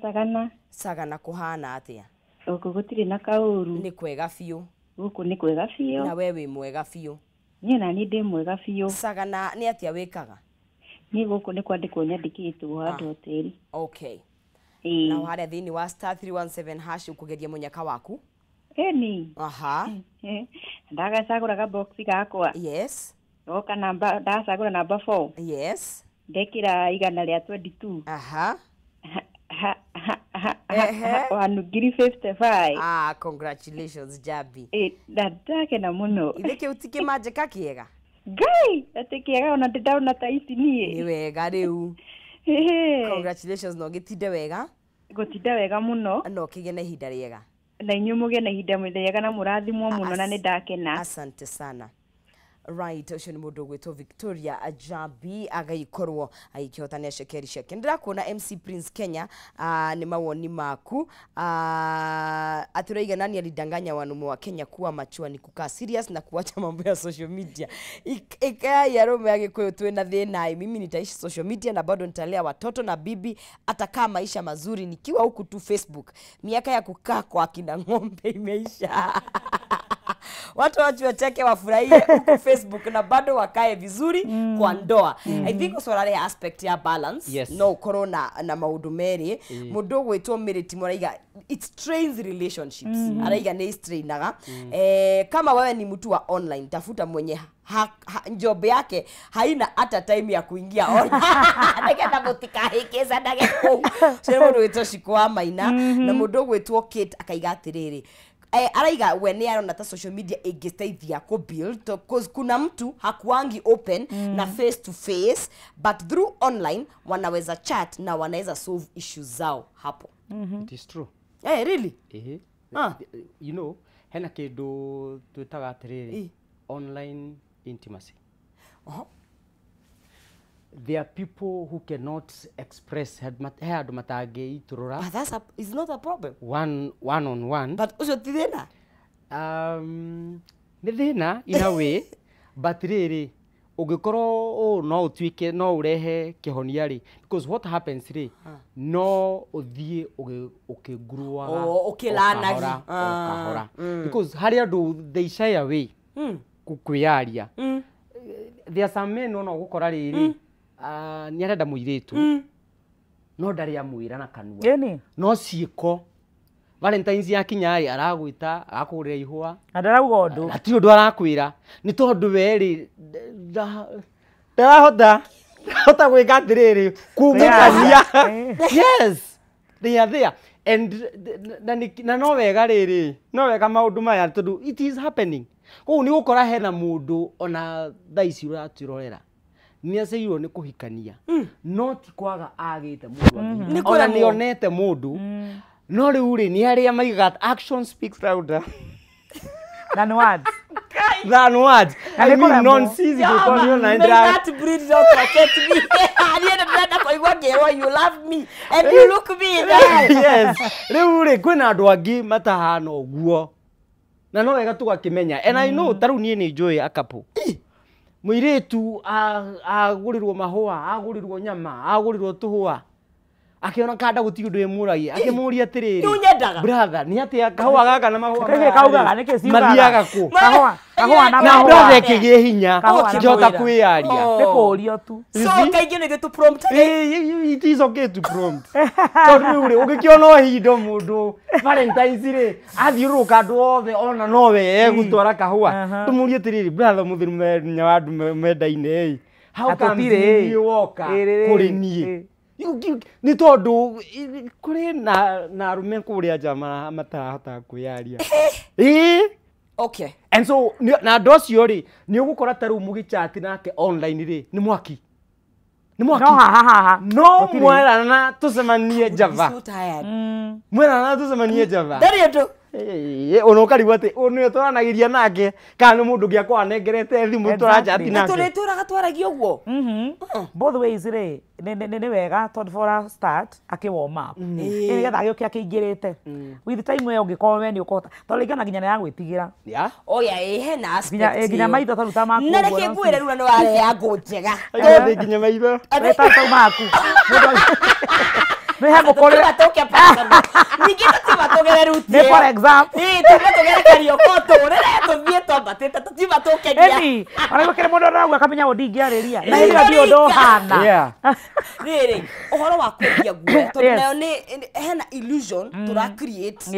sagana kuhana atia uko gutiri na kauru ni kwega fiu guku ni kwega fiu na wewe mwega fiu ni na ni ndi mwega fiu sagana ni atia wikaga ni guku ni kwandikwo nyandikitwo handu hoteli okay na wale thini wa *317# ukugeria munyaka waku ni aha ndagacagura ga box gakwa yes oka namba ndacagura namba 4 yes ndekira igana ria 22 aha wanugiri 55 congratulations Jabi ndake na muno ithike utike majeka kiega gai atekiega ona ndauna taisi nie ni wega riu congratulations no gitinde wega gutinde wega muno no kigene ihinda riega na inyumuge na ihinda riega na murathimwo muno na ni ndakena asante sana right ucio ni mundu gwitwo Victoria Jambi agaikorwo aikihotania shekeri sheke ndirakuona MC Prince Kenya ni mawoni maku aturaigana alidanganya wanaume wa Kenya kuwa machua ni kukaa serious na kuacha mambo ya social media ikaya Rome agikuyu twena thina mimi nitaishi social media na bado nitalea watoto na bibi atakaa maisha mazuri nikiwa huku tu Facebook miaka ya kukaa kwa kina ng'ombe imeisha watu wacheke wafurahie huko Facebook na bado wakae vizuri kwa ndoa I think so rare aspect ya balance yes. no corona na maundu meri mundu gwitwo Miriti Muraiga it strains relationships araiga ni strainaga kama wewe ni mtu wa online tafuta mwenye job yake haina hata time ya kuingia online ndagenda mutika hikeza ndageko sio mundu gwitwo Shikwa Maina na mundu gwitwo Kate akaiga atiriri araiga when arona ta social media igesteithia ku build because kuna mtu hakuangi open na face to face but through online wanaweza chat na wanaweza solve issues zao hapo it is true really you know hena kindu twitaga atiriri online intimacy there are people who cannot express had matage iturura but that's is not a problem one on one but ucio ti thina ni thina in a way but really ugikorwo no utwike no urehe kihonia ri because what happens ri no uthie ukigurwa ukilanagia kahora because hari andu they shy away kukwiaria there are some men no gukora riri ni arenda muiritu no ndari amwira na kanua no ciiko Valentine's yakinya aragwita akugurira ihwa ndarauga undu ati undu arakwira ni tondu weri ndahota gwika atiriri kumukania yes they are there and na no wega riri no wega maundu maya tondu it is happening ko ni gukora hena mundu ona thaici uratirorera ni aceirwo ni kuhikania not kwaga agite mundu ona ni onete mundu no riu ri ni aria maiga action speaks louder than words I mean nonsense because you know that breed don't affect me I didn't know for what you love me and you look me in the eye yes riu ri kwina andu angi matahana oguo na no wega tugakimenya and I know taru nie ni enjoy akapo muiritu agurirwo mahua agurirwo nyama agurirwo tuhua akiona kada gutigundu emuragia akimuria atiriri brother ni ati kahua gaka na mahua kege kaugaga niki siuga mathiaga ku kahua na mahua brother kigie hinya jota kwiaria nikurio tu so kaigi ni gitu prompt it is okay to prompt so riuri ugikiona hindo mundu Valentine's ri athiuruka andu othe ona nowe gutwara kahua tumurie atiriri brother muthiru nya wandu mendaine how come you woka kuri nie ni tondu kuri na arume kuria jama matarahota kuyaria okay and so na ndocio ri ni ugukora taru mugichat nake online ri ni mwaki no mwerana tusemanie Java mwerana tusemanie Java Darieto onokarigwa ati onu twaranagiria nake kana mundu ngia kwa nengerete thimu turajati nake turaga twaragia uguo both ways ri ni wega tondu for a start aki warm up ni getha gioki akingirite with time yo ngikoo we ni ukota tondu ingana ginya ya gwitigira oya hena aspect ginya maitho taruta maku na reke ngwire runa no wale ya njega ginya maitho retata maku no hego kore batoke pasana nigita tibatogere ruti for example tibatogere kariokoto rere tuthie twambatite tutibatoke dia ona kire mundu ragu akamenya udingiariria na ile ndio ndo hana rere uhoro wa kwendia guo tondu nayo ni hena illusion tura create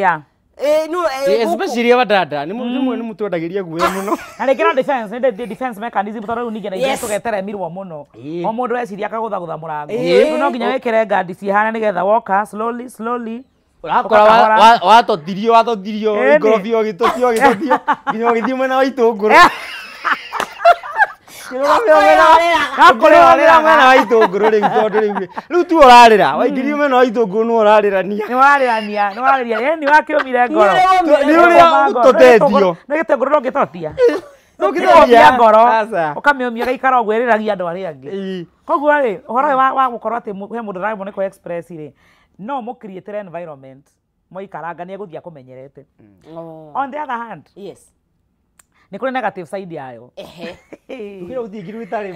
no especially wadada ni mutu wendagiria guo muno na rekera defense the defense mechanism tora ninge na ile tugeteremirwo muno o mundu eciria akagutha murango no nginya wekere ngadi cihana nigetha woka slowly urakora watothirio igorofio gitotio nginya githii mwena wa itunguru Nakorera mwana wa itunguru ri tondu riu tu urarira waingirio mwana wa itunguru no urarirania ni wakiumire ngoro ni uria utotedio ni gitunguru no gitotia no gitotia ngoro ukamiumia gaikara ogweriragia andu ari angi koguo ri uhoro wa gukorwo ati he mundu raibo niko express ri no mu create environment moikaranga ni eguthia kumenyerete on the other hand yes ni kuri negative side yayo ukira uthingiru itari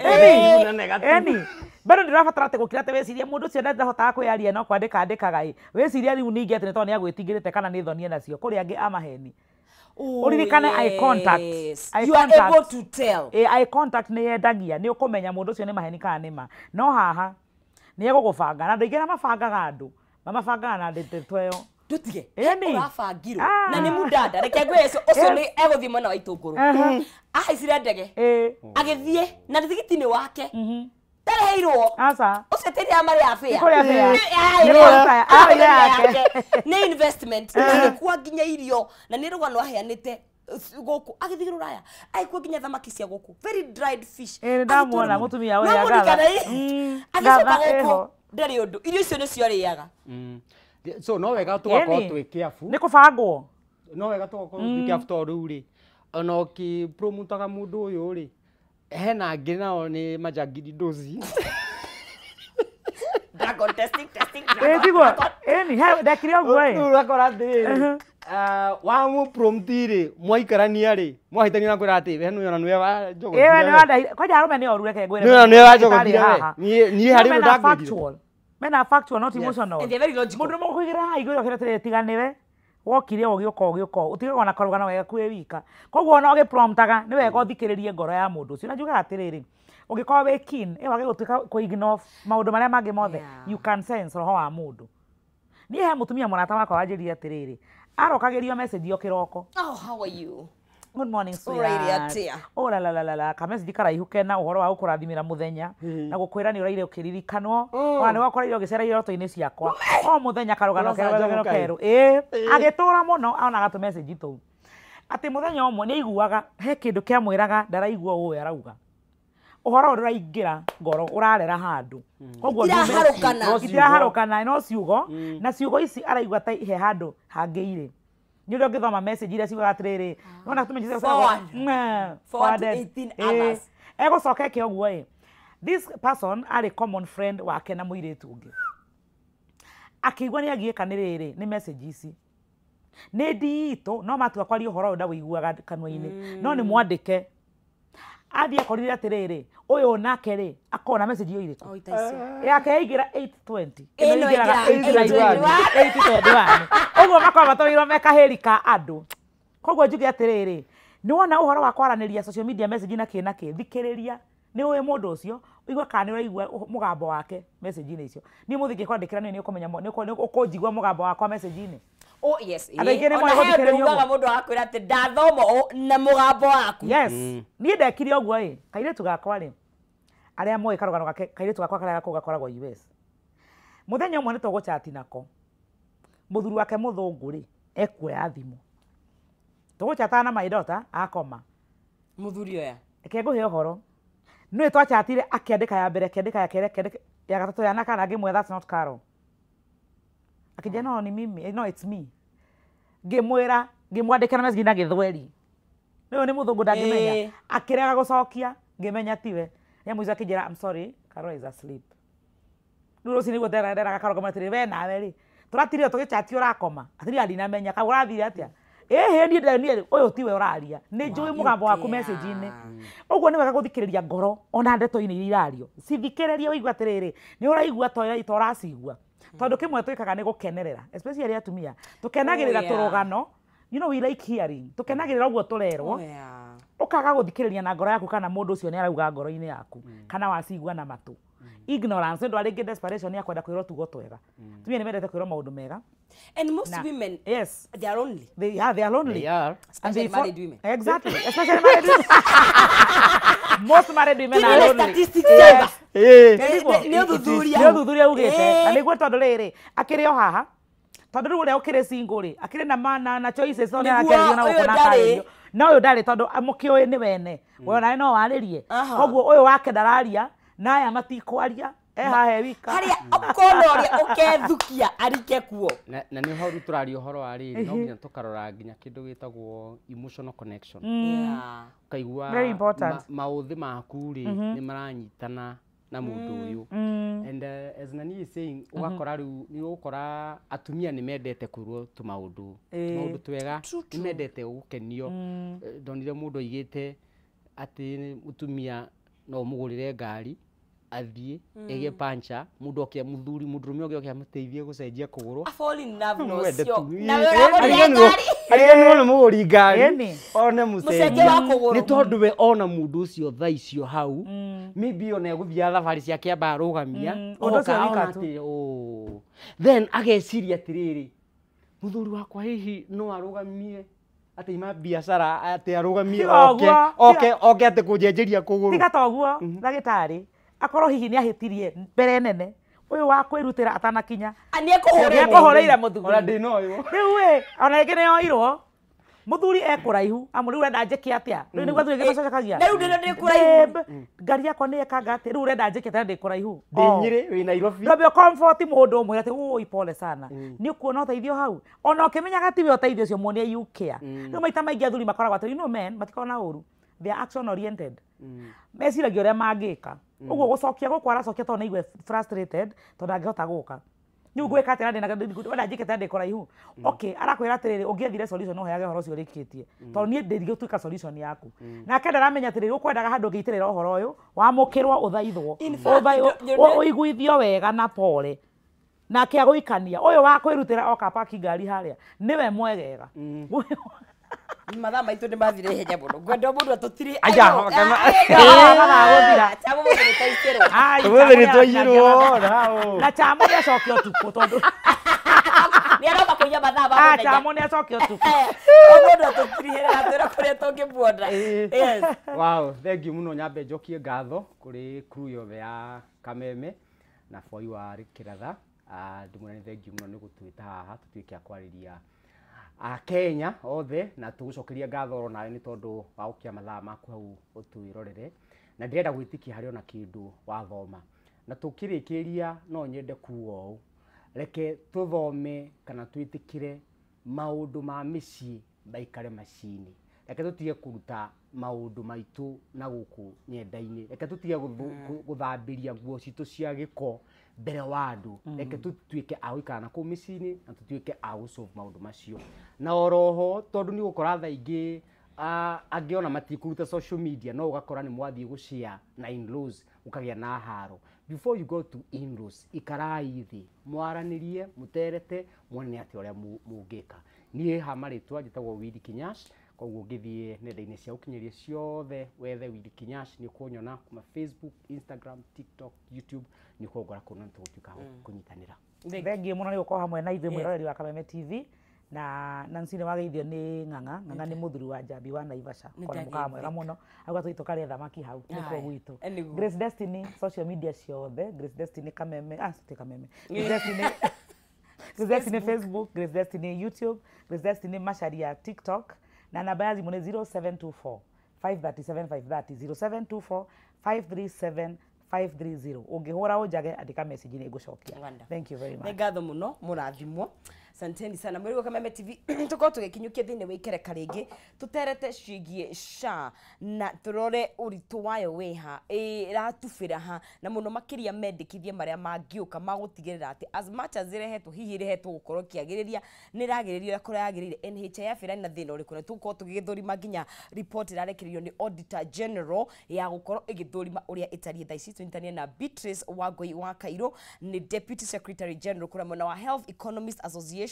na negative bado ndirabatara te gukira te weciria mundu cio ndahota kwiaria no kwandika ndikaga weciria riu ningi ati to ni agwitingirite kana ni thonie nacio kuri angi amaheni uririkane eye contact you are able to tell eye contact ni yendagia ni ukumenya mundu cio ni maheni kana nima no haha ni egugubanga na ndingira mabangaga andu mamabangaga na ndetweyo tutige urabangirwo na ni mudada reke ngwe ucio ni eguthie mwena wa itunguru ahaicire ndege agithie na thigitini wake tareheirwo ucio tiria mari afia ni investment ni kwa nginya irio na ni rugano aheanite goku agithie ruraya aikwa nginya thamaki cia goku very dried fish ndamwona mutumia we yaga agicaka goku ndari undu irio icio ni cio riaga so no wega tugakorwo twi careful ni kubangwo no wega tugakorwo twi careful to riu ri ona oki promotaga mundu uyu ri hena ngi nao ni majangiri dozi dragon testing digo he ndakiri ogwo urakora ndiri wa mu prompt ri mwaikarania ri mwahitania na kwira ati we nu yona nwe wa jogo ni wanda kwaja arume ni oru reke ngwire nwe wa jogo ni hari ndakwi mena factual not emotional and they very logical mundu mo kuigira haigiro kire tiganiwe wokire ogiuko utigwa na karugana wega kwe wika koguo no gipromptaga ni wega uthikiririe ngoro ya mundu ucio na njuga atiriri ugikorwo we keen wage gutuika ku ignore maundu maria mangi mothe you can sense roho wa mundu ni he mutumia mwanata wakwa wanjiria atiriri arokagirio message yo kiroko how are you good morning sweetheart la ka message karaihu kena uhoro wa ukurathimira muthenya na gukwira ni uraire ukiririkanwo ona ni wakoreire ugicera iroto-ini ciakwa o muthenya karugano keru agitura muno ona gatu message tu ati muthenya omwe ni aiguaga he kindu kiamwiraga ndaraigua uwe arauga uhoro uraingira ngoro urarera handu koguo itiraharukana no ciugo na ciugo ici araigua ta he handu hangiire ni ndo ngithoma message ira ciuga atiriri nona tumenyise forward 18 hours ego soke ke ogwo this person are a common friend wake na muiretu ungi akigwa ni agiekaniriri ni message ici ni ndito no matuka kwari uhoro nda wiguaga kanwa-ini no ni mwandike athie korire atiriri uyu nake ri akona message yo iriku yake igira 820 ino igira 821 uguo makwa matawiro mekaheri ka andu koguo njuge atiriri ni wona uhoro wa kwaraniria social media message na kinake thikiriria ni uwe mundu ucio igwa kana uraigua mugambo wake message ini icio ni muthiki kwandikira ni ukumenya ni ukunjigua mugambo wakwa message ini oh yes ona mundu akwira ati ndathoma na mugambo waku yes ni ndekire ogwo kaire tugakwa ri aria moe karugano gake kaire tugakwa karia gakoragwo US muthenya umwe nitwo guchati nako muthuri wake muthungu ri ekuoya thimu tuguchatana na my daughter akoma muthuri oya eke nguhe uhoro no twachatire akiandika ya mbere akiandika ya kere ya gatatu ya nakana ngimwe that's not Carol akija no ni mimi no it's me ngimwira ngimwandika na message na githweri no ni muthungu ndangimenya akirega gucokia ngimenya tiwe ya muiza kijira I'm sorry Carol is asleep nuro sinigwo ndera Carol kama tiri we nawe ri turatirio tugichatio rakoma atiri andina menya ka urathire atia ni Daniel oyo tiwe uraria ni njui mugambo waku message ini uguo ni wega guthikiriria ngoro ona ndeto-ini irario cithikiriria uigwa atiriri ni uraigua toya itoracigua tondu kimwe twikaga ni gukenerera especially atumia tukenagirira turugano you know we like hearing tukenagirira uguo turerwo ukaga guthikiriria na ngoro yaku kana mundu ucio ni arauga ngoro-ini yaku kana wacigua na matu ignorance ndo aringi desperation ya kwenda kwirwo tugo twega tumia ni mendete kwirwo maundu mega and most women yes they are lonely they are lonely they are especially married women exactly especially married women most married women are lonely statistics ni uthuthuria ugite na niguo tondu riri akiri o haha tondu riu uria ukiri single ri akiri na mana na choices no arakerio na gukona kario na uyu ndari tondu amukioi ni wene we nawe no waririe koguo uyu wake ndararia naya matikwaria hahe wika haria ukonoria ukethukia arike kuo na ni horu turario horo ari no nginya tukarora nginya kindu gitagwo emotional connection kaigua mauthi maku ri ni maranyitana na mundu uyu and as Nani is saying ugakora riu ni ukora atumia ni mendete kwirwo tu maundu twega ni mendete gukenio ndonire mundu aigite ati mutumia no mugurire ngari athie ege pancha mundu okia muthuri mundurume ogia okia muteithie gucenjia kuguru fall in love no cio na wewe no muguri ngari one mucenjia ni tondu we ona mundu ucio tha icio hau maybe ona eguthia thabari cia kiamba arugamia oka then ageciria atiriri muthuri wakwa hihi no arugamie ati ima biashara ati arugamie oke ati kunjenjeria kuguru tiga toguo ndagitari akoro hihi ni ahitirie mbere nene uyu wa kwirutira atanakinya ekuhoreire muthuri ona ndino uyu riu we ona ingi ni oirwo muthuri ekuraihu amuri urenda njeki atia riu niguo thuri ngicocakagia riu ndino ndikuraihu ngari yakwa ni ekanga ati riu urenda njeki atia ndikuraihu ndinyire wi Nairobi ndobe comfort mundu umwe ati ui pole sana ni ukuona uteithio hau ona ukimenyaga tiwe uteithio cio muonie UK riu maita maingi athuri makoragwo ati you know men matikona uru they are action oriented mesiragia uria mangika uguo gucokia guko aracokia tondu igwe frustrated tondu angihota guka ni ugwe kate na ndina njike tande kuraihu okay arakwira atiriri ungiethire solution no heage horo cio rikitie tondu ni nderio tuika solution yaku na kenda ramenya atiriri ukwendaga handu ngiitirira horo uyu wamukirwo uthaithwo uiguithio wega na pole na kia guikania uyu wa kwirutira oka paki ngari haria niwe mwegega mathaa maitu ni mathire ihenya muno ngwenda mundu atutiri na chamo ni acokio tuku tondu ni aroma kuiya mathaa ma muthenya chamo ni acokio tuku mundu atutiri hera twira kuria tungimuona yes wow thank you muno nyambe njokie ngatho kuri crew yothe ya Kameme na foi wa Kiratha ndimuna ni thank you muno ni gutwita haha tutuike akwariria Kenya othe na tugucokeria ngatho nawe ni tondu wa ukia mathaa maku hau utwirorere na ndirenda gwitikia hari ona kindu wathoma na tukirikiria no nyende kuo u reke tuthome kana twitikire maundu ma micii baikare macini reke tutige kuruta maundu maitu na guku nyenda-ini reke tutige guthambiria nguo citu cia giko mbere wa andu reke tutuike a guikara na kuu micini na tutuike a gusolve maundu macio na oroho tondu ni gukora tha ingi angiona matikuruta social media no ugakora ni mwathie gushare na in-laws ukagia na haro before you go to in-laws ikarai thi mwaranirie muterete mwone ati uria mungika nie hamaritwa njitagwo Willy Kinyash koguo ngithie nenda-ini cia ukinyeria ciothe wethe Willy Kinyash ni kunyona kuma Facebook, Instagram, TikTok, YouTube ni kuongora kuna tugutuika kunyitanira thengi muno ni uko hamwe na ithuĩ mwiroreri wa Kameme TV na Nancy nĩ wageithio nĩ ng'ang'a nĩ mũthuri wa Njambi wa Naivasha kora mũkawa mwega mũno auga tũitũ karĩa thamaki hau nĩkuo gwitũ Grace Destiny social media ciothe Grace Destiny Kameme Kameme Grace Destiny Grace Destiny Facebook Grace Destiny YouTube Grace Destiny Macharia TikTok na namba ya thimũ nĩ 0724 537 530 0724 537 530 ungihura unjage andika message ni ngucokia. Thank you very much. Ngatho muno murathimwo. Santeni sana muri go Kameme TV tuko tugikinyukia thine wikere karingi tuterete cigie sha na turore uritu wayo weha ratufira ha na muno makiria mendikithie maria mangiuka magutigirira ati as much as irehetwo hihi irehetwo gukorwo kiagiriria ni ragiririo kora yagirire NHIF ira na thina uriku ne tuko tugithurima nginya report irarekirio ni Auditor General ya gukorwo igithurima uria itarie thaici tunyitanie na Beatrice Wangui wa Kairo ni Deputy Secretary General kura mwana wa Health Economists Association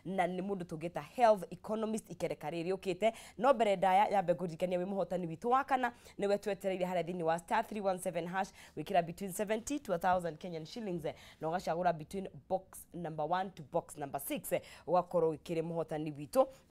na ni mundu tugeta health economist ikereka riri ukite no mbere ndaya yambe gurikania wi muhotani witu wa kana ni we twetereire hare thini wa *317# wikira between 70 to 1000 Kenyan shillings no gacagura between box number 1 to box number 6 ugakorwo wikire muhotani witu